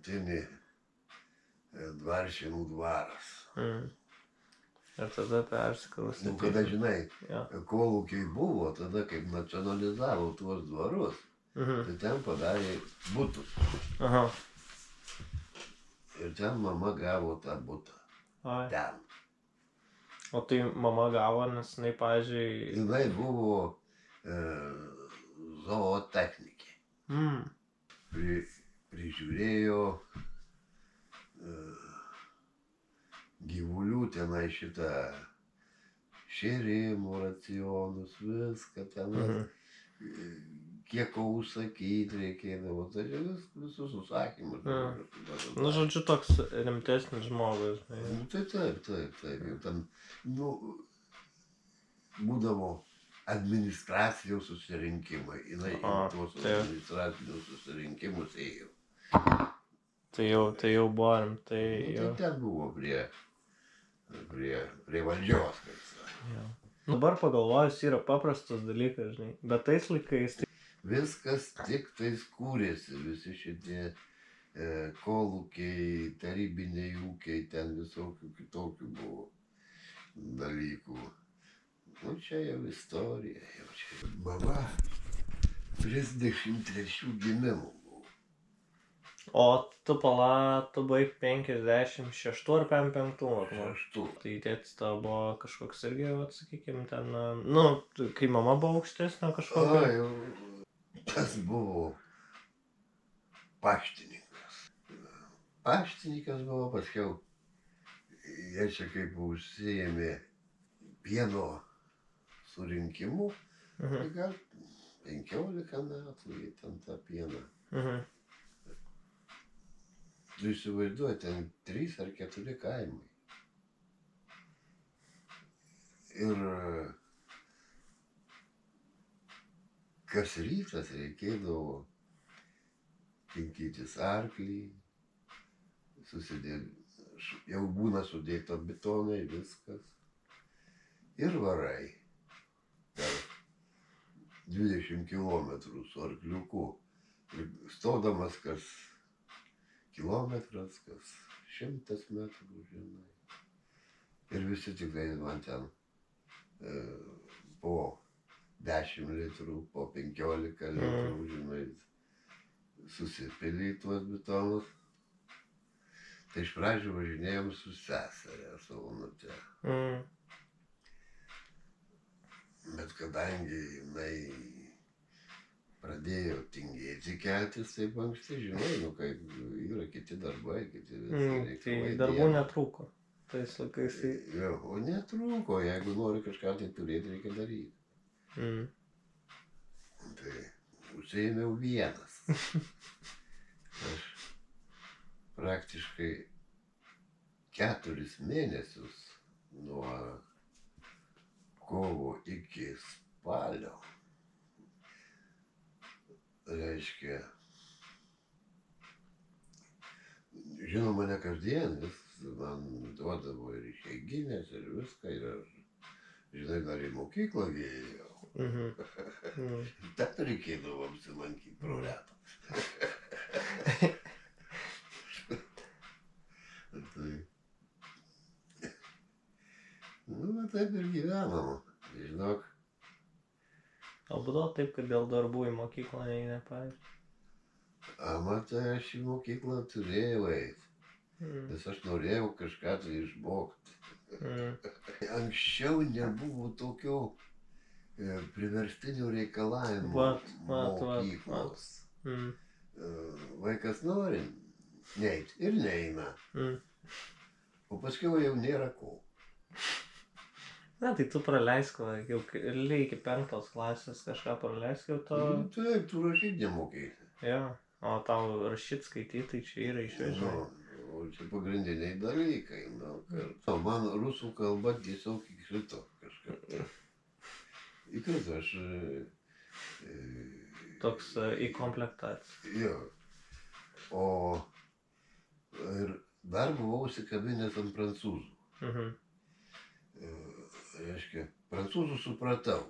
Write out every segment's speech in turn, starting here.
paskutinį Dvaršinų dvaras. Ir tada persikraustė. Kada, žinai, Ja. kolūkiai buvo, tada kaip nacionalizavo tuos dvarus, tai ten padarė butus. Aha. Ir ten mama gavo tą butą. Ai. Ten. O tai mama gavo, nes jinai, pavyzdžiui... Jinai buvo zootechnikė. Prižiūrėjo gyvulių tenai šitą šėrimų racionus, viską tenai, kiek ko užsakyti reikėdavo, tai visus užsakymus. Nu, žodžiu, toks rimtesnis žmogus. Nu, tai taip, jau ten, nu, būdavo administracijos susirinkimai, jinai tuos administracinius susirinkimus ėjo. Tai jau buvo rimtai. Tai ten buvo prie valdžios, kaip sakė. Dabar pagalvojus yra paprastas dalykas, žinai, bet tais laikais... Viskas tik tais kūrėsi, visi šitie kolūkiai, tarybiniai ūkiai, ten visokių kitokių buvo dalykų. Nu, čia jau istorija, jau čia. Mama 33 gimimų buvo. O tu baig 56 ar 55? 6. Tai tėtis tavo buvo kažkoks irgi, sakykime, ten, nu, kai mama buvo aukštesnė kažkokia? Tas buvo paštininkas. Paštininkas buvo, paskiau, jie čia kaip užsiėmė pieno surinkimu, tai gal 15 metų jie ten tą pieną. Tu įsivaizduoji, ten 3 ar 4 kaimai. Ir kas rytas reikėdavo kinkytis arklį, jau būna sudėta betonai, viskas. Ir varai per 20 kilometrų su arkliuku. Stodamas kas kilometras, kas 100 metrų, žinai. Ir visi tikrai man ten po 10 litrų, po 15 litrų, žinai, susipilį tuos betonus. Tai iš pradžių važinėjom su seserė, su onute. Bet kadangi jinai pradėjo tingėti keltis taip anksti, žinai, nu kaip yra kiti darbai, kiti visi reikalai. Tai darbų netrūko. Tais laikais tai... Jo, o netrūko, jeigu nori kažką tai turėti, reikia daryti. Tai užsiėmiau vienas. Aš praktiškai 4 mėnesius nuo kovo iki spalio, reiškia, žinoma, ne kasdien, vis man duodavo ir išeiginės, ir viską, ir aš, žinai, dar į mokyklą vėjau. Ten reikėdavo apsilankyti pro retą. Nu, taip ir gyvenam, žinok. O būdavo taip, kad dėl darbų į mokyklą neina, pavyzdžiui? Matai, aš į mokyklą turėjau eiti, nes aš norėjau kažką tai išmokti. Anksčiau nebuvo tokių priverstinių reikalavimų mokyklos. Vaikas nori neit ir neina. O paskiau jau nėra ko. Na, tai tu praleisk, jau iki 5 klasės kažką praleisk jau to... Taip, tu rašyti nemokėsi. Jo, o tau rašyti, skaityti, tai čia yra išvežimai. O čia pagrindiniai dalykai. Man rusų kalba tiesiog įkrito kažkaip. Įkrito, aš... Toks į komplektaciją. Jo. O ir dar buvau užsikabinęs ant prancūzų. Reiškia, prancūzų supratau.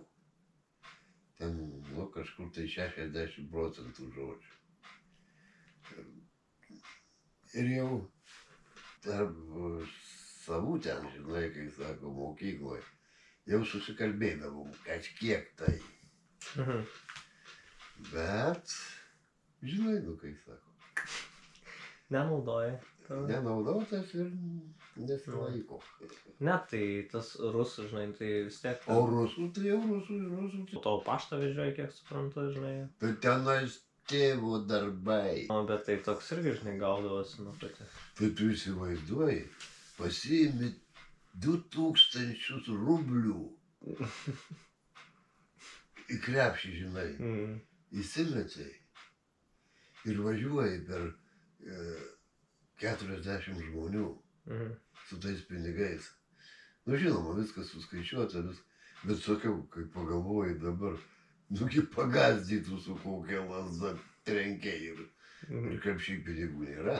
Ten, nu, kažkur tai 60% žodžių. Ir jau tarp savų ten, žinai, kai sako, mokykloje, jau susikalbėdavom kažkiek tai. Mhm. Bet, žinai, nu kai sako, Nenaudoji. nenaudotas ir nesilaiko. Ne, tai tas rusų, žinai, tai vis tiek. O rusų, tai jau rusų. Po to paštą vežioji, kiek suprantu, žinai. Tai tenais tėvo darbai. O, bet tai toks irgi, žinai, gaudavosi nuo paties. Tai tu įsivaizduoji, pasiimi 2000 rublių į krepšį, žinai, įsimetai ir važiuoji per 40 žmonių su tais pinigais. Nu, žinoma, viskas suskaičiuota, bet sakiau, kai pagalvoji dabar, nugi pagazdytų su kokia lazda trenkiai ir krepšį pinigų nėra.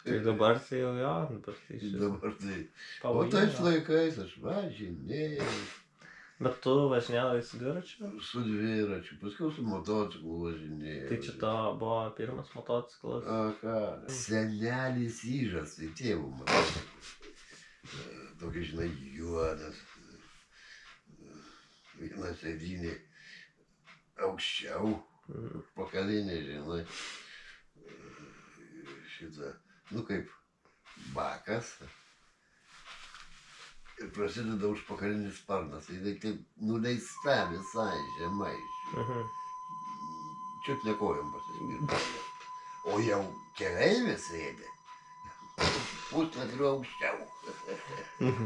Tai dabar tai jau jo, dabar tai Dabar tai. O pavojinga. tais laikais aš važinėjau Bet tu važinėdavai su dviračiu? su dviračiu, paskui su motociklu važinėjau. Tai čia to buvo pirmas motociklas. A ką, senelis Įžas, tai tėvų motociklas. Tokia, žinai, juodas. Viena sėdynė aukščiau, pakalinė, žinai. Šitą, nu kaip bakas. Ir prasideda užpakalinis sparnas. Tai taip nuleista visai žemai. Čiut ne kojom pasispirta. O jau keleivis sėdė. Pusmetriu aukščiau.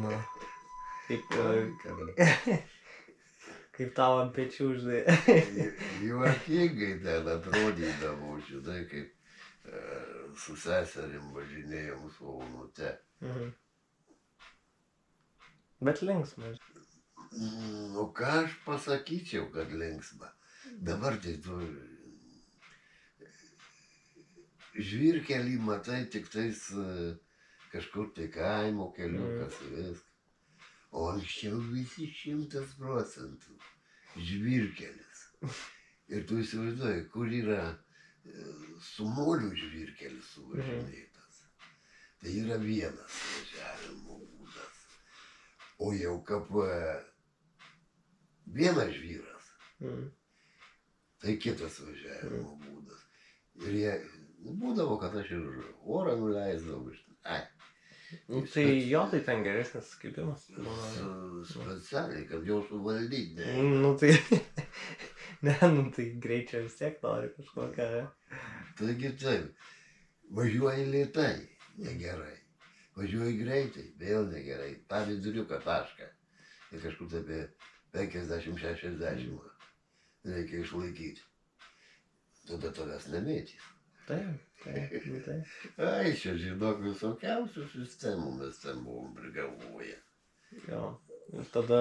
Na. Kaip tau ant pečių, žinai. Juokingai ten atrodydavo, žinai, kaip su seserim važinėjom su Onute. Bet linksma. O ką aš pasakyčiau, kad linksma. Dabar tai tu žvyrkelį matai tik tais kažkur tai kaimo keliukas viskas. O anksčiau visi 100% žvyrkelis. Ir tu įsivaizduoji, kur yra su moliu žvyrkelis suvažinėtas. Tai yra vienas važiavimo būdas. O jau kaip vienas žvyras, tai kitas važiavimo būdas. Ir jie būdavo, kad aš ir orą nuleisdavau. Ai. Tai jo, tai ten geresnis skaipimas. Specialiai, kad jau suvaldyti. Nu tai, ne, nu tai greičio vis tiek nori kažkokią. Taigi taip, važiuoji lėtai, negerai. Važiuoji greitai, vėl negerai. Ta viduriuką tašką. Tai kažkur apie 50-60 reikia išlaikyti. Tada tavęs nemėtys. Taip. Ai, čia žinok, visokiausių sistemų mes ten buvom prigalvoję. Jo, ir tada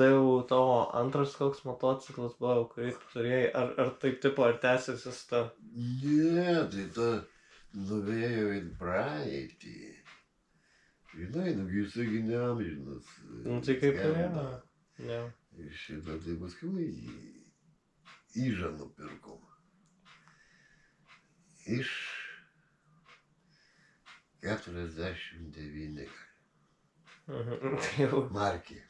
jau tavo antras koks motociklas buvo, kurį turėjai, ar taip tipo, ar tęsiasi su ta? Ne, tai ta nuvėjo į praeitį. Žinai, nugi jisai neamžinas. Nu tai kaip turėjo. Ne. Ir šitą tai paskui Įžą nupirkom. Iš 49 markė.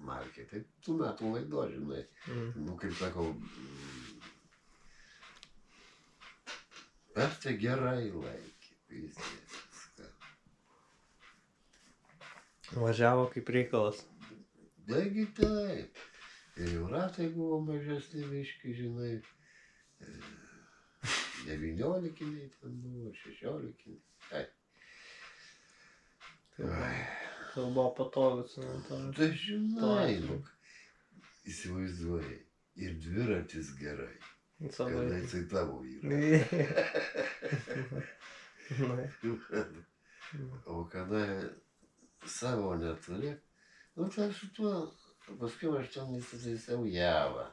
Markė. Tai tų metų laido, žinai. Nu, kaip sakau, aš tai gerai laikė. Viskas. Važiavo kaip reikalas. Taigi taip. Ir jau ratai buvo mažesni viški, žinai. 19 ten buvo, 16. Ai. Tai buvo patogus. Tai žinai, įsivaizduoji. Ir dviratis gerai. Kada jisai tavo yra. O kada savo neturi, nu tai su tuo, paskui aš ten įsitaisiau Javą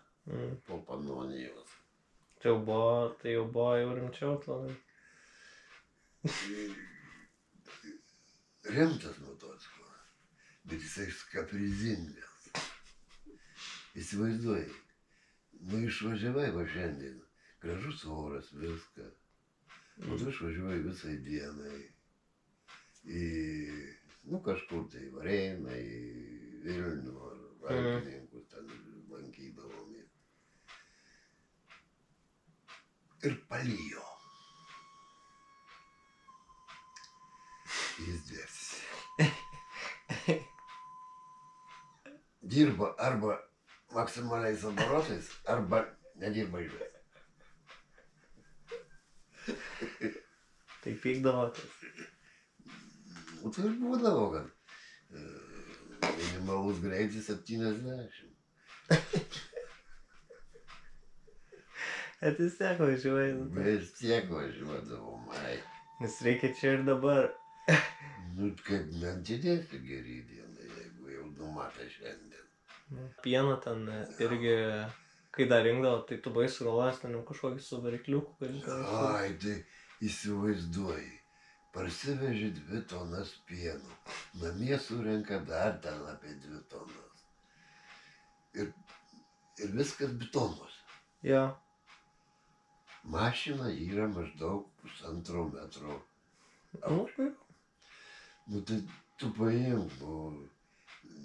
po Panonijos. Tai jau buvo rimčiau tada. Rimtas motociklas, bet jisai kaprizingas. Įsivaizduoji, nu išvažiavai va šiandien, gražus oras, viską. O tu išvažiuoji visai dienai į, nu, kažkur tai į Varėną, į Vilnių ar Valkininkus ten lankydavom. Ir palijo. Pizdes. Dirba arba maksimaliais oborotais, arba nedirba išvis. Tai pykdavotės. O tai ir būdavo, kad minimalus greitis 70. Bet vis tiek važiuoji. Vis tiek važiuodavom, ai. Nes reikia čia ir dabar. Nu, kaip neantidėti geri dienai, jeigu jau numatė šiandien. Pieną ten irgi, kai dar rinkdavo, tai tu buvai sugalvojęs ten kažkokį su varikliuku, kad žinai. Ai, tai įsivaizduoji, parsiveži 2 tonas pieno, namie surenka dar ten apie 2 tonas. Ir viskas betonuose. Jo. Mašina yra maždaug 1,5 metro. Nu tai tu paimk,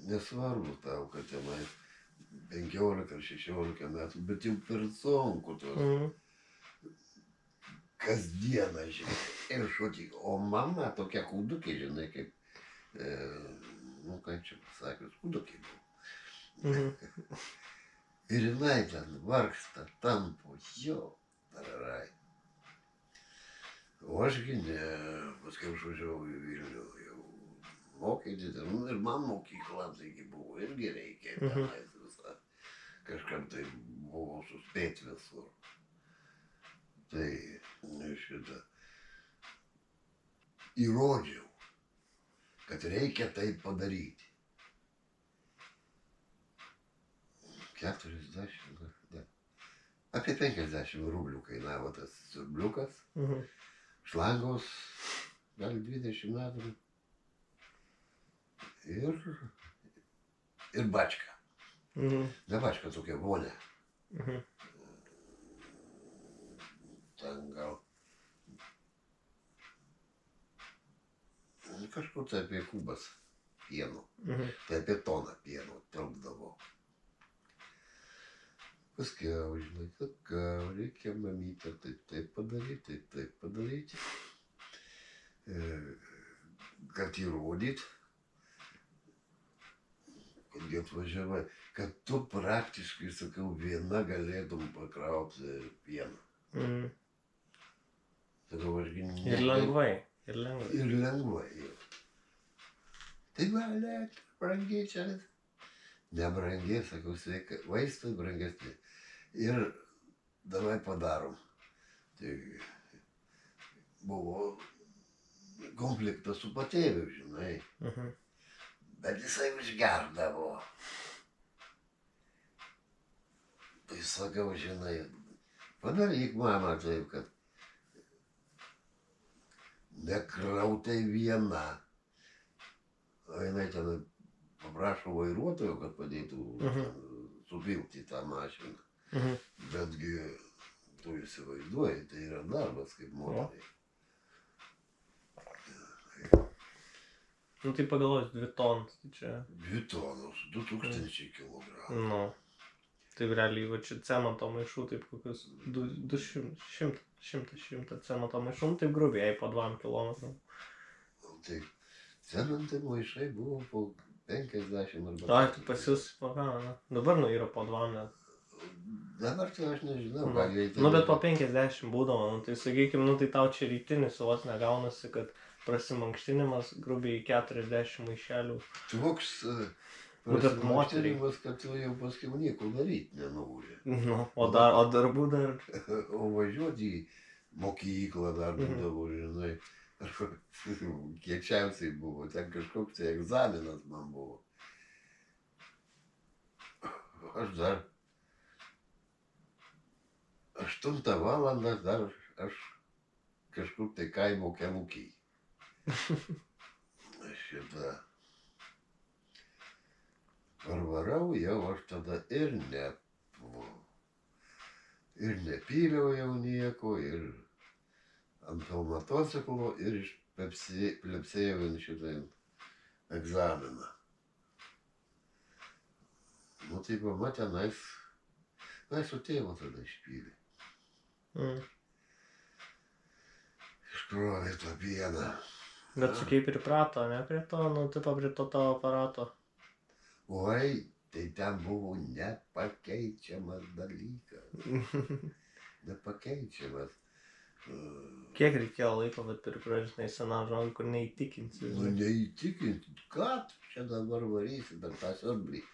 nesvarbu tau, kad tenai 15 ar 16 metų, bet jau per sunku tos. Kasdieną, žinai, ir šotik. O mama tokia kūdukė, žinai, kaip, nu kaip čia pasakius, kūdukė buvo. Ir jinai ten vargsta, tampo, jo, tararai. O ašgi ne, paskui išvažiavau į Vilnių, jau mokyti, ir man mokykla, taigi buvo, irgi reikia tenais visą. Kažkam tai buvo suspėti visur. Tai šitą įrodžiau, kad reikia tai padaryti. 40, ne. Apie 50 rublių kainavo tas siurbliukas. Šlangos gal 20 metrų. Ir bačka. Ne bačka, tokia vonė. Ten gal kažkur tai apie kubas pieno. Tai apie toną pieno telkdavo. Paskiau, žinai, sakau, reikia mamytę taip padaryti, taip padaryti. Kad įrodyt, kad atvažiavai, kad tu praktiškai, sakau, viena galėtum pakrauti pieną. Sakau, ašgi ne. Ir lengvai. Ir lengvai. Tai galėt, brangiai čia. Nebrangiai, sakau, sveika, vaistai brangesni. Ir davai padarom. Tai buvo konfliktas su patėviu, žinai. Bet jisai užgerdavo. Tai sakau, žinai, padaryk mama taip, kad nekrautai viena. O jinai ten paprašo vairuotojo, kad padėtų supilti tą mašiną. Betgi tu įsivaizduoji, tai yra darbas kaip moteriai. Nu tai pagalvojus, 2 tonas, tai čia. 2 tonos, 2000 kilogramų. Nu. Tai realiai, va čia cemento maišų, taip kokius 100 cemento maišų, taip grubiai po 2 kilometrų. Tai cementai maišai buvo po 50 arba. Ai, tu pas jūs, dabar nu yra po 2 net. Dabar tai aš nežinau, ką greitai. Nu bet po 50 būdavo, nu tai sakykim, nu tai tau čia rytinis vos negaunasi, kad prasimankštinimas grubiai 40 maišelių. Toks prasimankštinimas, kad tu jau paskiau nieko daryti nenori. Nu, o darbų dar. O važiuoti į mokyklą dar būdavo, žinai. Kiečiausiai buvo, ten kažkoks tai egzaminas man buvo. Aš dar 8 valandą dar aš kažkur tai kaimo keliukiai. Šitą parvarau jau aš tada ir nepyliau jau nieko ir ant to motociklo ir plepsėjau į šitą egzaminą. Nu tai mama tenais, su tėvu tada išpylė. Iškrovė tą pieną. Bet su kaip priprato, ne prie to, nu, tipo prie to tavo aparato. Oi, tai ten buvo nepakeičiamas dalykas. Nepakeičiamas. Kiek reikėjo laiko, bet pripražinai seną žmogų, kur neįtikinsi. Nu, neįtikinti, ką tu čia dabar varysi, bet tą siurblį.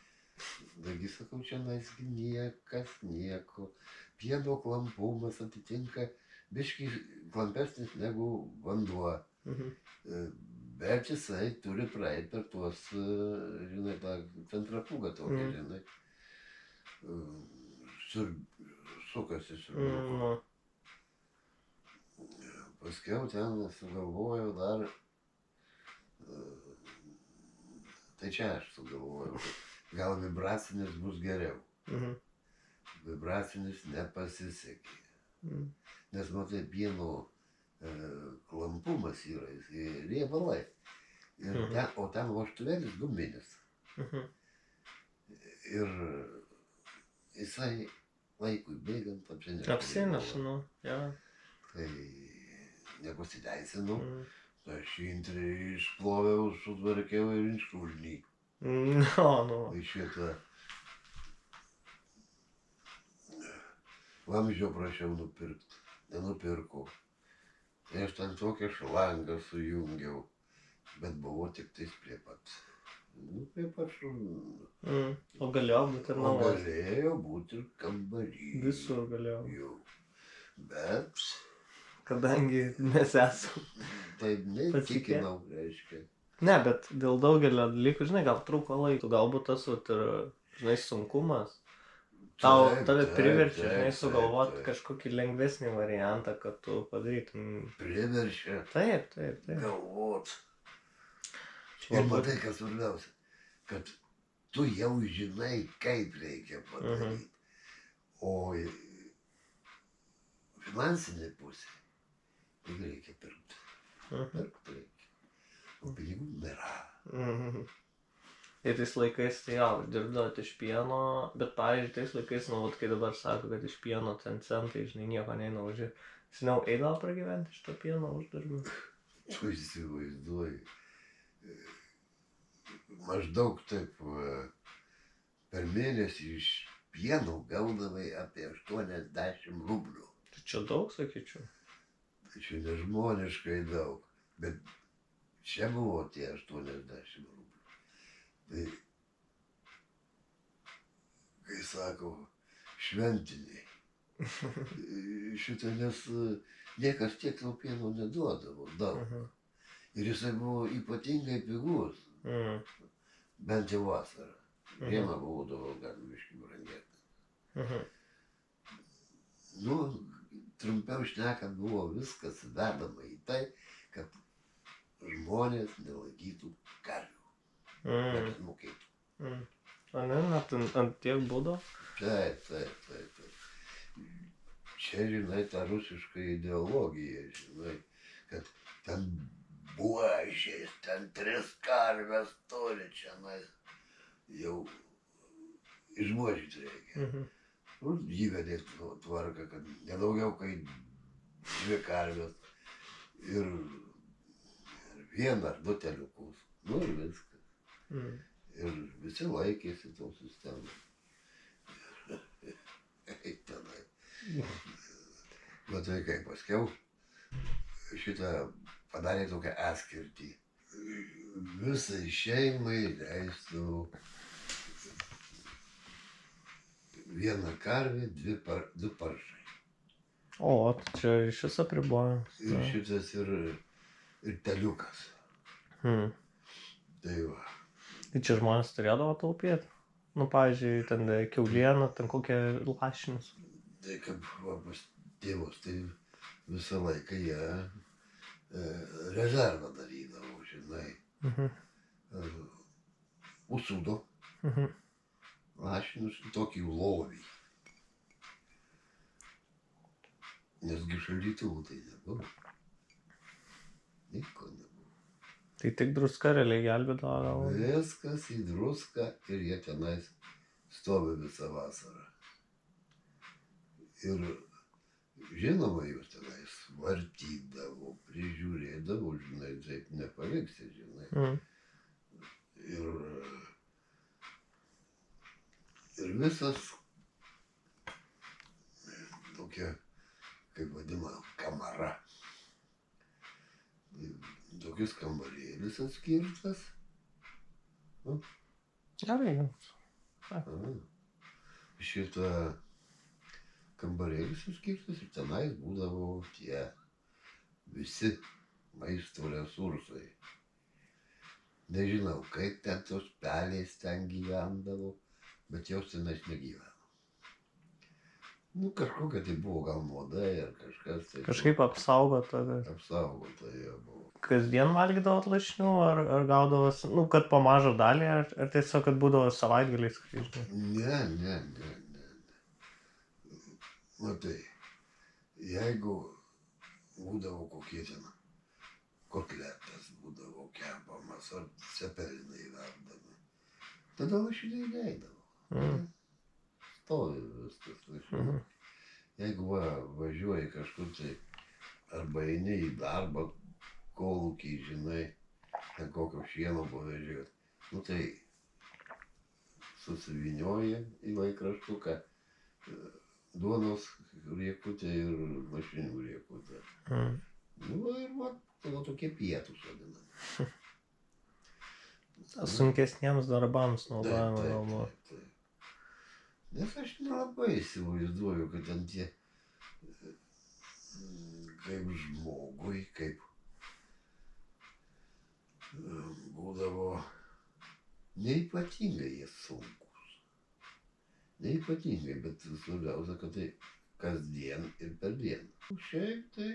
Taigi sakau, čia naisgi niekas nieko. Pieno klampumas atitinka biškį klampesnis negu vanduo. Bet jisai turi praeiti per tuos, žinai, tą centrafugą tokią, žinai. Sukasi siurbliuku. Paskiau ten sugalvojau dar, tai čia aš sugalvojau, gal vibracinis bus geriau. Vibracinis nepasisekė. Nes matai, pieno klampumas yra, jis riebalai. O ten vožtuvėlis guminis. Ir jisai laikui bėgant apsineša, nu, jo. Tai nepasiteisinu. Aš intrį išploviau, sutvarkiau ir iškūžnį. Nu. Tai šitą vamzdžio prašiau nupirkti. Nenupirkau. Tai aš ten tokią šlangą sujungiau. Bet buvo tik tais prie pat. Nu, prie pat šlangą. O galėjo būti ir O namuose. galėjo būti ir kambarį. Visur galėjo. Jau. Bet Kadangi mes esam. taip neįtikinau, reiškia. Ne, bet dėl daugelio dalykų, žinai, gal trūko laiko. Galbūt tas, vat, ir, žinai, sunkumas. Tave priverčia, žinai, sugalvoti kažkokį lengvesnį variantą, kad tu padarytum. Priverčia Taip. galvot. Ir matai, kas svarbiausia, kad tu jau žinai, kaip reikia padaryti. O finansinė pusė, tai reikia pirkti. Pirkti reikia. O pinigų nėra. Ir tais laikais, tai jau, dirbdavot iš pieno, bet, pavyzdžiui, tais laikais, nu, vat, kai dabar sako, kad iš pieno ten centai, žinai, nieko neina uždirbti. Seniau eidavo pragyventi iš to pieno uždarbį. Tu įsivaizduoji. Maždaug taip per mėnesį iš pieno gaudavai apie 80 rublių. Tai čia daug, sakyčiau. Tai čia nežmoniškai daug. Bet čia buvo tie 80 rublių. Tai, kai sako, šventiniai. Šitą, nes niekas tiek to pieno neduodavo daug. Ir jisai buvo ypatingai pigus. Bent jau vasarą. Žiemą būdavo gal biškį brangesnis. Nu, trumpiau šnekant, buvo viskas vedama į tai, kad žmonės nelaikytų karvių. Bet mokėtų. O ne, ant tiek būdavo? Taip. Čia, žinai, ta rusiška ideologija, žinai, kad ten buožės, ten 3 karves turi čia, jau išbuožyti reikia. Įvedė tvarką, kad nedaugiau kaip 2 karves ir 1 ar 2 teliukus. Nu ir viskas. Ir visi laikėsi to sistemos. Tenai. Bet tai kaip paskiau šitą padarė tokią atskirtį. Visai šeimai leistų 1 karvė, 2 paršai. O, tai čia šis apribojimas. Ir šitas ir teliukas. Tai va. Tai čia žmonės turėdavo taupyti. Nu, pavyzdžiui, ten kiaulieną, ten kokie lašinius. Tai kaip pas tėvus, tai visą laiką jie rezervą darydavo, žinai. Užsūdo lašinius į tokį lovį. Nesgi šaldytuvų tai nebuvo. Tai tik druska realiai gelbėdavo gal? Viskas į druską ir jie tenais stovi visą vasarą. Ir žinoma, jūs tenais vartydavo, prižiūrėdavo, žinai, taip nepaliksi, žinai. Ir visas tokia, kaip vadima, kamara. Tokius kambarėlis atskirtas. Gerai. Šitą kambarėlis atskirtas ir tenais būdavo tie visi maisto resursai. Nežinau, kaip ten tos pelės ten gyvendavo, bet jos tenais negyveno. Nu, kažkokia tai buvo gal nuodai ar kažkas tai. Kažkaip apsaugota. Apsaugota jie buvo. Kasdien valgydavot lašinių, ar gaudavos, nu, kad po mažą dalį, ar tiesiog, kad būdavo savaitgaliais? Ne. Matai, jeigu būdavo kokie ten kotletas būdavo kepamas ar cepelinai verdami, tada lašiniai neidavo. Stovi viskas lašiniai. Jeigu važiuoji kažkur tai arba eini į darbą, kolūkį, žinai, ten kokio šieno pavežiot, nu tai susivynioji į laikraštuką duonos riekutę ir lašinių riekutę. Nu ir va tokie pietūs vadinami. Sunkesniems darbams naudojama galbūt. Taip. Nes aš nelabai įsivaizduoju, kad ten tie kaip žmogui, kaip būdavo neypatingai jie sunkus. Neypatingai, bet svarbiausia, kad tai kasdien ir per dieną. Šiaip tai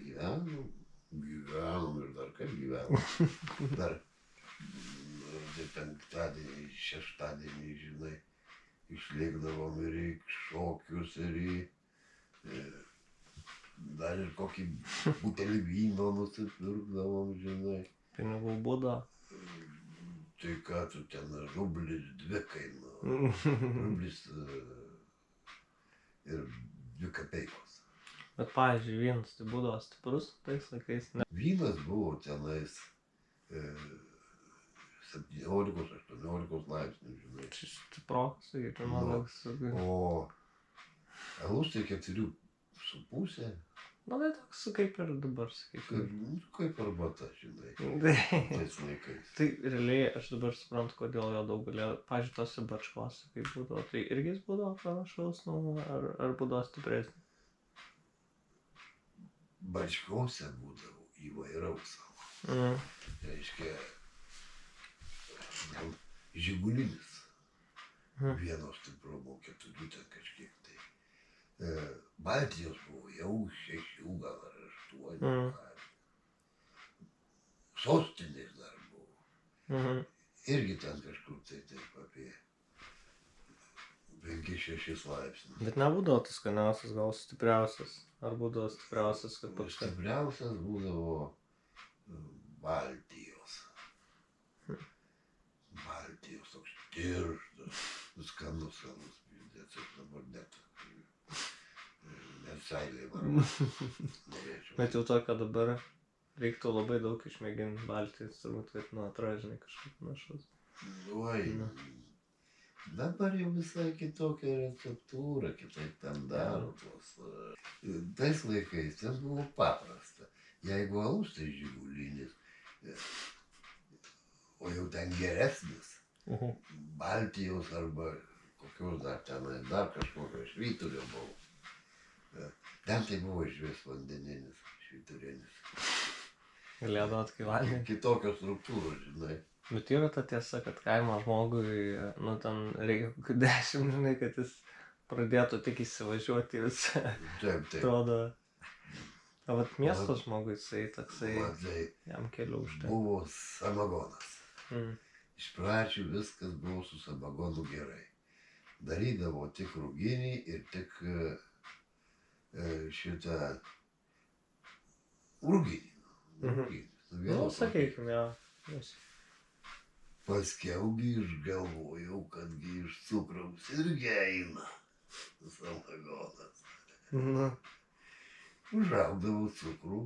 gyvenom ir dar kaip gyvenom. Dar tai penktadienį, šeštadienį, žinai, išlėkdavom ir į šokius, ir į dar ir kokį butelį vyno nusipirkdavom, žinai. Pinigų būda. Tai ką tu ten, rublis 2 kainavo. Rublis ir 2 kapeikos. Bet, pavyzdžiui, vynas tai būdavo stiprus tais laikais? Ne. Vynas buvo tenais 17-18 laipsnių, žinai. Stiprokas, sakytum. O alus tai 4,5. Na, tai toks kaip ir dabar, sakyčiau. Kaip arbata, žinai. Tais laikais. Tai realiai aš dabar suprantu, kodėl jo daug galėjo. Pavyzdžiui, tose bačkose, kaip būdavo, tai irgi jis būdavo panašaus, ar būdavo stipresnis? Bačkose būdavo įvairaus. Reiškia, žigulinis. Vieno stiprumo 4 ten kažkiek tai. Baltijos buvo jau 6 gal ar 8. Sostinės dar buvo. Irgi ten kažkur tai taip apie 5-6 laipsnius. Bet nebūdavo tas skaniausias, gal stipriausias? Ar būdavo stipriausias, kad pats? Stipriausias būdavo Baltijos. Baltijos toks tirštas, skanus, bet aš dabar net seilė varva. Bet jau to, kad dabar reiktų labai daug išmėginti Baltijos, turbūt, kad atražinai kažkaip panašus. Oi, dabar jau visai kitokia receptūra, kitaip ten daro tuos. Tais laikais ten buvo paprasta. Jeigu alus, tai žigulinis, o jau ten geresnis, Baltijos arba kokios dar kažkokio švyturio buvo. Ten tai buvo išvis vandeninis, švyturinis. Galėdavot kai vandenį. Kitokios struktūros, žinai. Bet yra ta tiesa, kad kaimo žmogui, nu ten reikia kokių 10, žinai, kad jis pradėtų tik įsivažiuoti visą. Taip. Atrodo. O vat miesto žmogui jisai toksai, jam kelių užtenka. Buvo samagonas. Iš pradžių viskas buvo su samagonu gerai. Darydavo tik ruginį ir tik šitą ruginį. Nu, sakykim, jo. Paskiaugi išgalvojau, kadgi iš cukraus irgi eina samagonas. Nu. Užraugdavau cukrų,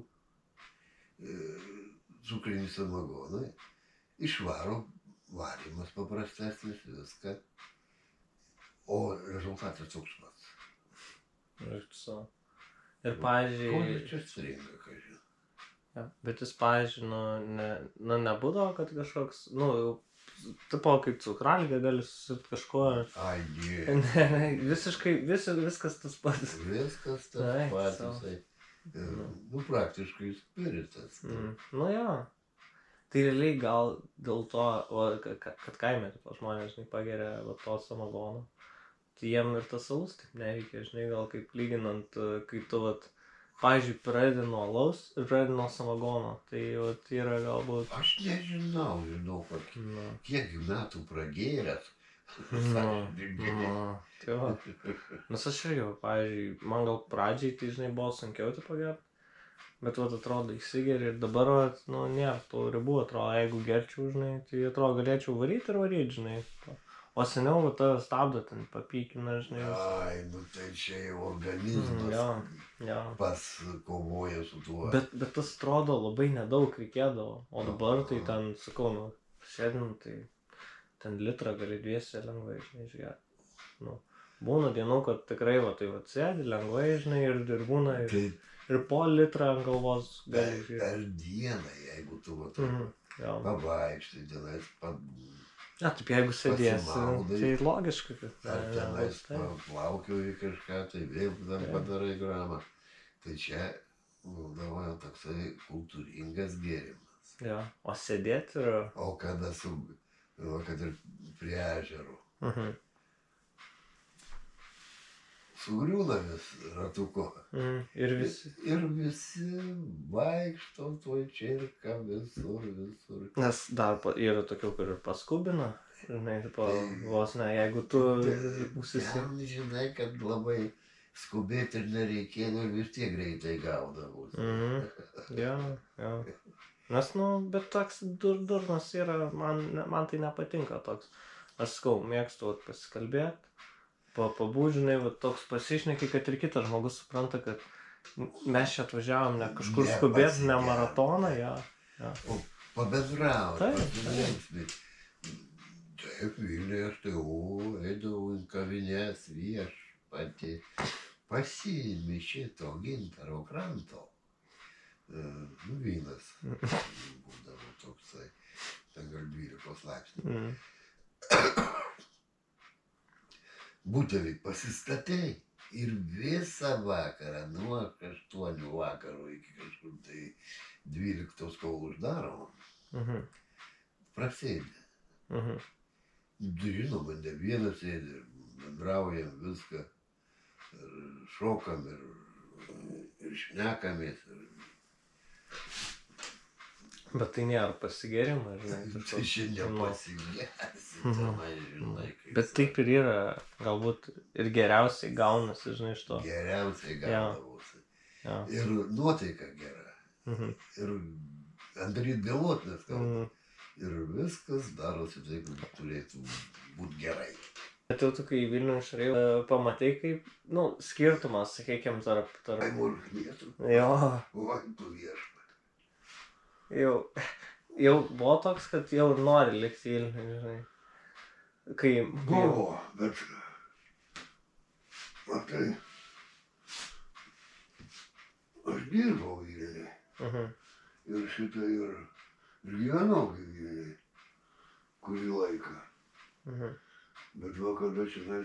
cukrinį samagoną, išvaro, varymas paprastesnis, viską, o rezultatas toks pats. Ir, pavyzdžiui... Ko čia stringa, ką žinau. Ja, bet jis, pavyzdžiui, nebūdavo, kad kažkoks, tipo kaip cukralgė gali susirgt kažko. Ai, ne, visiškai, viskas tas pats. Viskas tas pats, jisai. Praktiškai spiritas. Nu jo. Tai realiai gal dėl to, kad kaime žmonės, pageria to samagono. Tai jiem ir tas alus taip neveikia, gal kaip lyginant, kai tu, pavyzdžiui, pradedi nuo alaus ir pradedi nuo samagono. Tai yra galbūt... Aš nežinau, kiek metų pragėręs. Nes aš irgi, pavyzdžiui, man gal pradžiai tai, buvo sunkiau tai pagert. Bet, atrodo, įsigeri ir dabar, nėra tų ribų, atrodo, jeigu gerčiau, tai atrodo, galėčiau varyti, O seniau, tave stabdo ten papykina, Ai, tai čia jau organizmas pas kovoja su tuo. Bet tas atrodo labai nedaug reikėdavo, o dabar tai ten, sakau, sėdint, tai ten litrą gali dviesi lengvai, išgerti. Būna dienų, kad tikrai, sėdi lengvai, ir būna ir po litrą ant galvos gali išgerti. Per dieną, jeigu tu pavaikštai tenais, taip, jeigu sėdėsi, tai logiška, kad... Ar tenais plaukioji kažką, tai vėl tam padarai gramą. Tai čia, galvoju, toksai kultūringas gėrimas. Jo, o sėdėti yra... O kada kad ir prie ežero. Sugriūna vis ratuko. Ir visi. Ir visi vaikšto tuoj čirka visur. Nes dar yra tokių, kur ir paskubina. Vos ne, jeigu tu užsisi. Žinai, kad labai skubėti ir nereikėdavo ir vis tiek greitai gaudavau. Jo. Nes, bet toks durnas yra, man tai nepatinka toks. Aš sakau, mėgstu pasikalbėti. Pabūdžinai, toks pasišneki, kad ir kitas žmogus supranta, kad mes čia atvažiavom ne kažkur skubėti, ne maratoną, O pabendrauti, pasilinksmint. Taip, Vilniuje aš eidavau į kavinės viešpatį, pasiimi šito gintaro kranto. Vynas būdavo toksai, ten gal 12 laipsnių. Butelį pasistatei ir visą vakarą, nuo 8 vakaro iki kažkur tai 12, kol uždarom, prasėdė. Žinoma, ne vienas sėdė, bendraujam viską, ir šokam, ir šnekamės. Bet tai nėra pasigėrimas, žinai. Tai šiandien pasigėrsi, žinai. Bet taip ir yra, galbūt ir geriausiai gaunasi, žinai, iš to. Geriausiai gaunavosi. Ir nuotaika gera. Ir andaryt galvot neskauda. Ir viskas darosi taip, kaip turėtų būti gerai. Bet jau tu, kai į Vilnių išrėjau, pamatai kaip, skirtumas, sakykime, tarp... Ai, mūrkmėtų. Jo. Oi, tu viešpat. Jau buvo toks, kad jau nori likti Vilniui, žinai. Buvo, bet... Matai, aš dirbau Vilniui. Ir šitą ir gyvenau Vilniui kurį laiką. Bet kada čia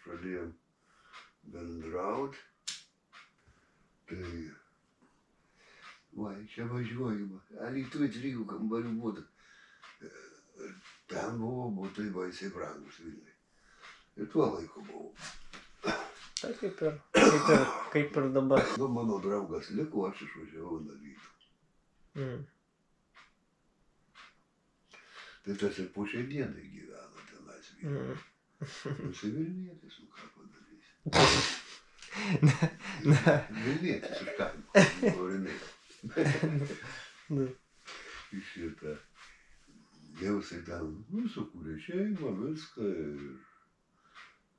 pradėjom bendraut, tai... Čia važiuojama. Alytuje 3 kambarių būtų. Ten buvo būtai baisiai brangus Vilniui. Ir tuo laiku buvau. Tai kaip ir dabar. Mano draugas liko, aš išvažiavau daryti. Tai tas ir po šiai dienai gyvena tenais Vilniui. Vilnietis, ką padarysi. Vilnietis iš kaimo. į šitą. Jau jisai ten, sukūrė šeimą, viską ir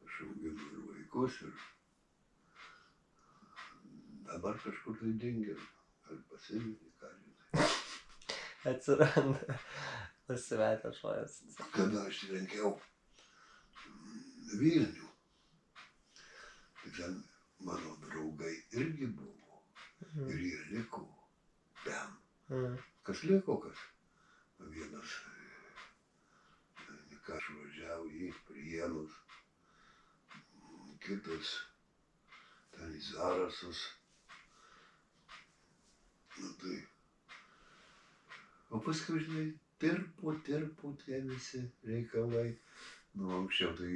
aš auginu ir vaikus ir dabar kažkur tai dingė, ar pasimetė, ką žinai. Atsiranda nusimetę žmonės. Kada aš renkiau Vilnių, tai ten mano draugai irgi buvo ir jie liko ten. Kas liko, kas? Vienas Nikaš važiavo į Prienus, kitas ten į Zarasus. Nu tai. O paskui, žinai, tirpo tie visi reikalai. Nu, anksčiau tai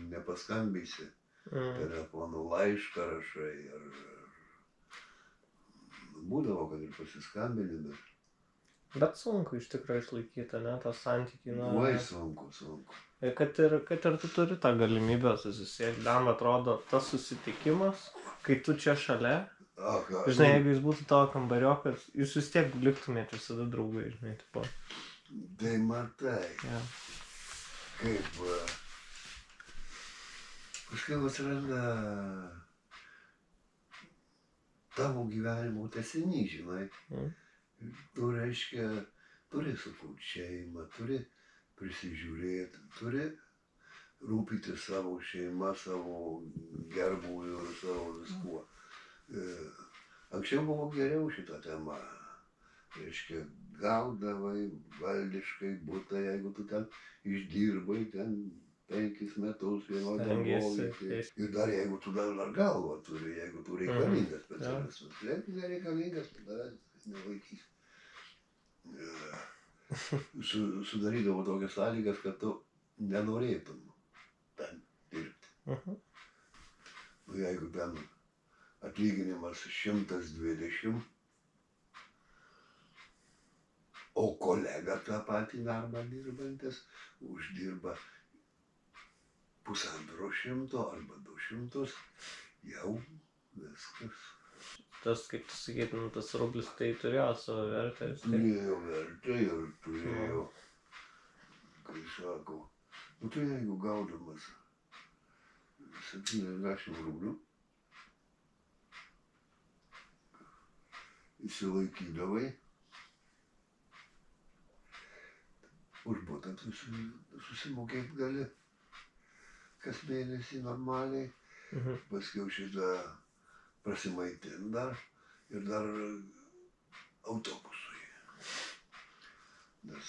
nepaskambinsi. Telefonu laišką rašai ar būdavo, kad ir pasiskambini, bet... Bet sunku iš tikrųjų išlaikyti, ne, tą santykį. Oi, sunku. Ir kad ir tu turi tą galimybę susisiekti, man atrodo, tas susitikimas, kai tu čia šalia, žinai, jeigu jis būtų tavo kambariokas, jūs vis tiek liktumėt visada draugai, žinai, tipo. Tai matai, kaip kažkaip atsiranda tavo gyvenimo tęsinys, žinai. Tu, reiškia, turi sukurti šeimą, turi prisižiūrėti, turi rūpyti savo šeimą, savo gerbūviu ir savo viskuo. Anksčiau buvo geriau šitą temą. Reiškia, gaudavai valdiškai butą, jeigu tu ten išdirbai ten 5 metus vienoj darbovietėj. Ir dar jeigu tu dar galvą turi, jeigu tu reikalingas specialistas. Jeigu nereikalingas, tada nelaikys. Sudarydavo tokias sąlygas, kad tu nenorėtum ten dirbti. Jeigu ten atlyginimas 120, o kolega tą patį darbą dirbantis uždirba 150 arba 200, jau viskas. Tas, kaip tu sakytum, tas rublis tai turėjo savo vertę. Turėjo vertę ir turėjo, kai sako, nu tai jeigu gaudamas 70 rublių, įsilaikydavai, už butą susimokėt gali kas mėnesį normaliai, paskiau šitą prasimaitin dar ir dar autobusui. Nes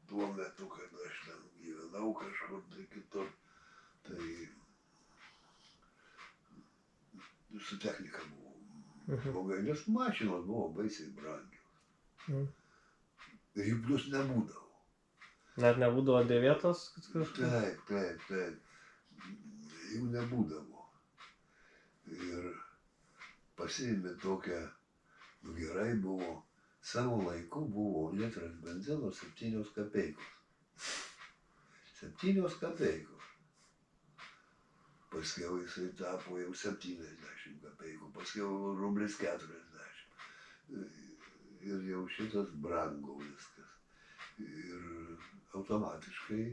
tuo metu, kad aš ten gyvenau kažkur tai kitur, tai su technika buvo blogai, nes mašinos buvo baisiai brangios. Ir jų plius nebūdavo. Net nebūdavo dėvėtos? Taip. Jų nebūdavo. Ir pasiėmė tokią, nu gerai buvo, savo laiku buvo litras benzino 7 kapeikos. 7 kapeikos. Paskiau jisai tapo jau 70 kapeikų, paskiau rublis 40. Ir jau šitas brango viskas. Ir automatiškai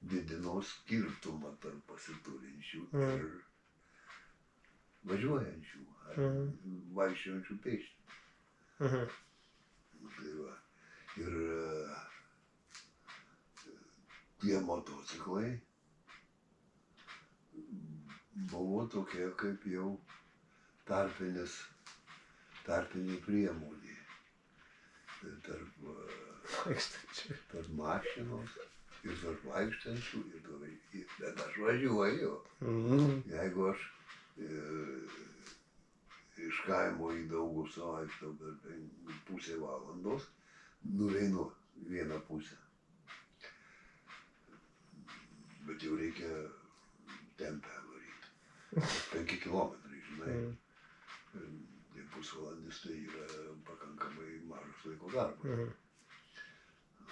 didino skirtumą tarp pasiturinčių ir važiuojančių ar vaikščiojančių pėsčių. Tai va. Ir tie motociklai buvo tokie kaip jau tarpinė priemonė tarp mašinos ir tarp vaikštančių, bet aš važiuoju. Jeigu aš iš kaimo į Dauguvą vaikštau per pusę valandos, nueinu vieną pusę. Bet jau reikia tempę varyti. 5 kilometrai, žinai. Ir pusvalandis tai yra pakankamai mažas laiko darbas.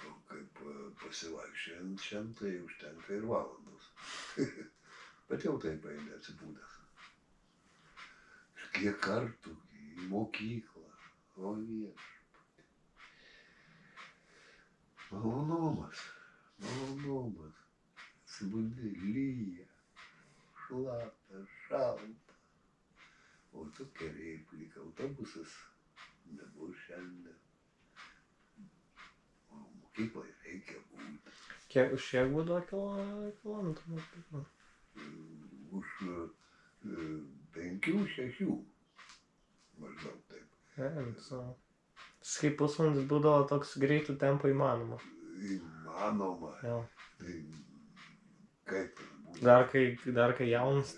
O kaip pasivaikščiančiam, tai užtenka ir valandos. Bet jau taip eini atsibūdęs. Ir kiek kartų į mokyklą, o viešpatie. Malonumas. Atsibundi, lyja, šlapia, šalta. O tu keliai plik, autobusas nebus šiandien. O mokyklai reikia būti. Už kiek būdavo kilometrų? Už 5-6 maždaug taip. Kaip pusvalandis būdavo toks greitų tempų įmanoma. Įmanoma. Jo. Tai kaip tas būtų? Dar kai jaunas.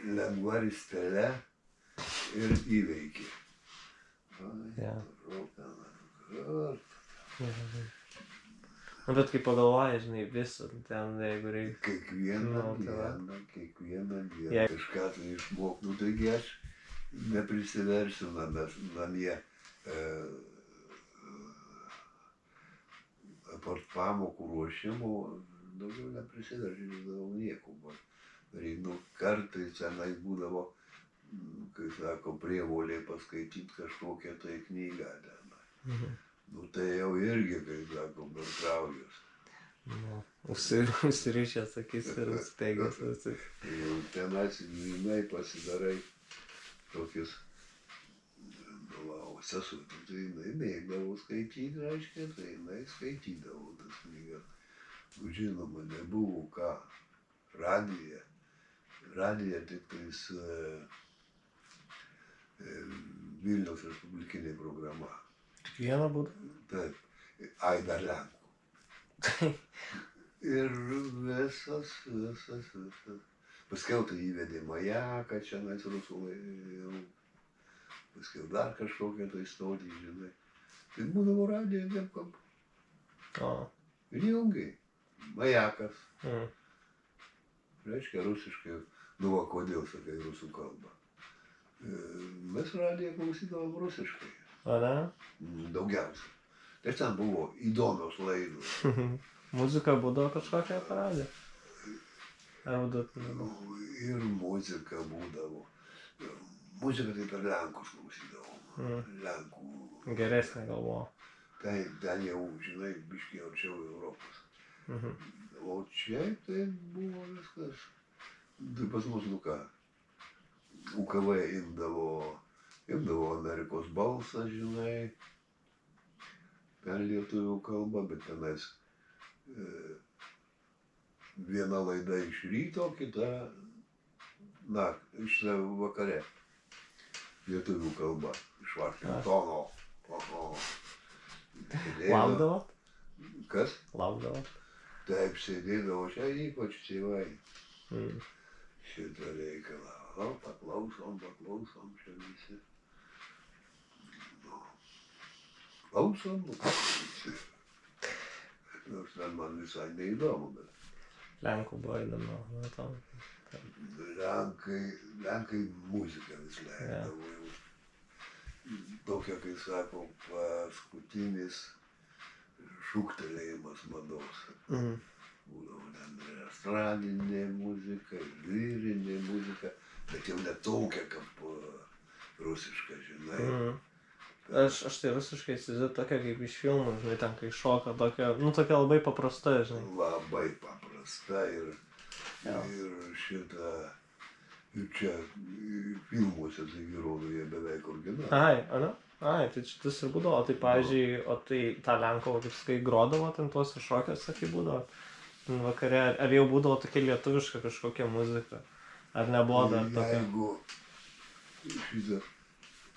Lengva ristele ir įveikė. Ja. Bet kai pagalvoji, žinai, visą ten, jeigu reikia. Kiekvieną dieną kažką tai išmok. Nu taigi aš neprisiversiu namie apart pamokų ruošimo, daugiau neprisiversiu nieko. Nu, kartais tenai būdavo, kai sako, prievolė paskaityti kažkokią tai knygą tenai. Nu tai jau irgi, kai sako, per kraujas. Užsirišęs akis ir steigęs visi. Jau tenai žinai pasidarai tokius, o sesutė, tai jinai mėgdavo skaityti, reiškia, tai jinai skaitydavo tas knygas. Žinoma, nebuvo ką. Radija tik tais Vilniaus Respublikinė programa. Tik vieną būdą? Taip, dar Lenkų. Ir visas. Paskiau tai įvedė Majaką, čia nais rusų, paskiau dar kažkokią tai stotį, žinai. Tai būdavo radija kaip kaip. Ir jungiai. Majakas. Reiškia rusiškai, nu va, kodėl sakai rusų kalbą. Mes radiją klausydavom rusiškai. O ne? Daugiausia. Tai ten buvo įdomios laidos. Muzika būdavo kažkokia per radiją? Ar būdavo? Ir muzika būdavo. Muzika tai per Lenkus klausydavom. Lenkų. Geresnė gal buvo. Tai ten jau, žinai, biškiai arčiau Europos. O čia tai buvo viskas. Tai pas mus, nu ką, UKV imdavo Amerikos balsą, žinai, per lietuvių kalbą, bet tenais viena laida iš ryto, kita iš vakare. Lietuvių kalba, iš Vašingtono. Laukdavot? Kas? Laukdavot. Taip, sėdėdavo čia ypač tėvai. Šitą reikalą. Paklausom čia visi. Klausom. Nors ten man visai neįdomu, bet. Lenkų buvo įdomu. Lenkai muziką vis leidavo jau. Tokia, kai sako, paskutinis šūktelėjimas mados. Būdavo ten estradinė muzika, lyrinė muzika, bet jau ne tokia kaip rusiška, žinai. Aš tai rusiškai įsivaizduoju tokia kaip iš filmų, žinai, ten kai šoka tokia, nu tokia labai paprasta, žinai. Labai paprasta ir šitą, ir čia filmuose tai rodo jie beveik originalą. Tai čia tas ir būdavo, tai pavyzdžiui, o tai tą Lenko, kaip sakai, grodavo ten tuose šokiuose, kaip būdavo vakare, ar jau būdavo tokia lietuviška kažkokia muzika, ar nebuvo dar tokia? Jeigu šitą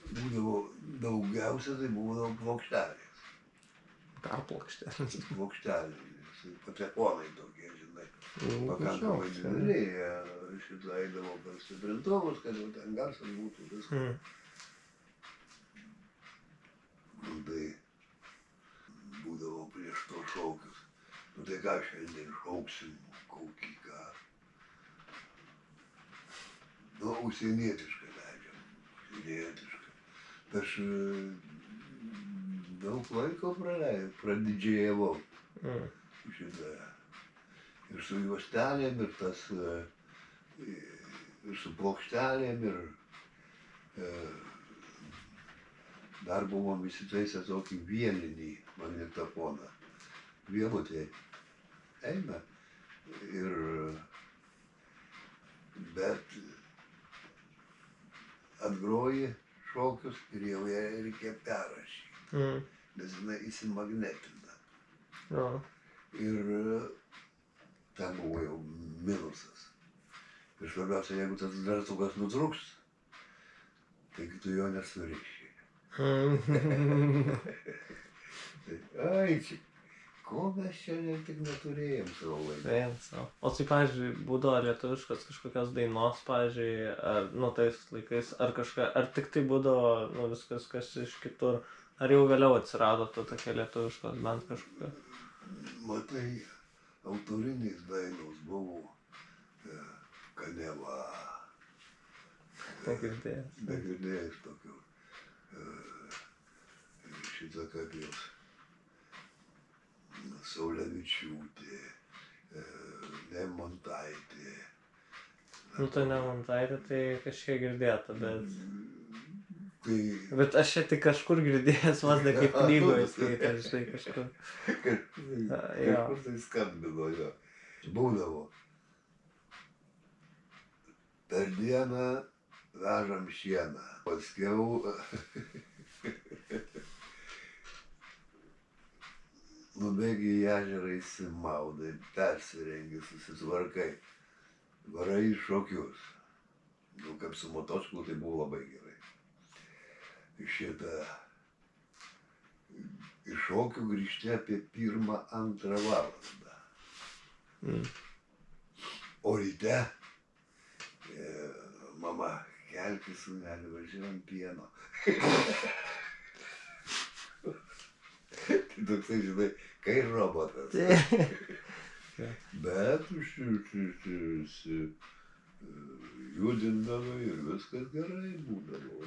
būdavo daugiausia, tai būdavo plokštelės. Dar plokštelės? Plokštelės, patefonai tokie, žinai, pakankamai dideli, šitą eidavo per stiprintuvus, kad jau ten garsas būtų viskas. Tai būdavo prieš to šaukius. Nu tai ką šiandien šauksim, kokį ką. Nu, užsienietišką leidžiam, užsienietišką. Aš daug laiko pradidžėjavau šitą. Ir su juostelėm, ir su plokštelėm, ir Dar buvom įsitaisę tokį vieninį magnetofoną. Vienutė eina ir bet atgroji šokius ir jau ją reikia perrašyti, nes jinai įsimagnetina. Jo. Ir ten buvo jau minusas. Ir svarbiausia, jeigu tas garsukas nutrūks, tai tu jo nesuriši. Ai, čia, ko mes čia tik neturėjom savo laiką. O tai, pavyzdžiui, būdavo lietuviškos kažkokios dainos, pavyzdžiui, ar, nu, tais laikais, ar kažką, ar tik tai būdavo, nu, viskas, kas iš kitur, ar jau vėliau atsirado to tokia lietuviškos bent kažkokia? Matai, autorinės dainos buvo Kaneva. Negirdėjęs tokio. Šitą kaip jos. Saulevičiūtė, Nemontaitė. Nu, tai Nemontaitė, tai kažkiek girdėta, bet... Tai... Bet aš čia tik kažkur girdėjęs, vos ne kaip knygoje skaitė, žinai, kažkur. Kažkur tai skambino jo. Būdavo. Per dieną vežam šieną. Paskiau... Nubėgi į ežerą, įsimaudai, persirengi, susitvarkai. Varai į šokius. Nu, kaip su motociklu, tai buvo labai gerai. Šitą... Iš šokių grįžti apie 1-2 valandą. O ryte mama, kelkis, sūneli, važiuojam pieno. Tai toksai, žinai, kai robotas. Bet judindavo ir viskas gerai būdavo.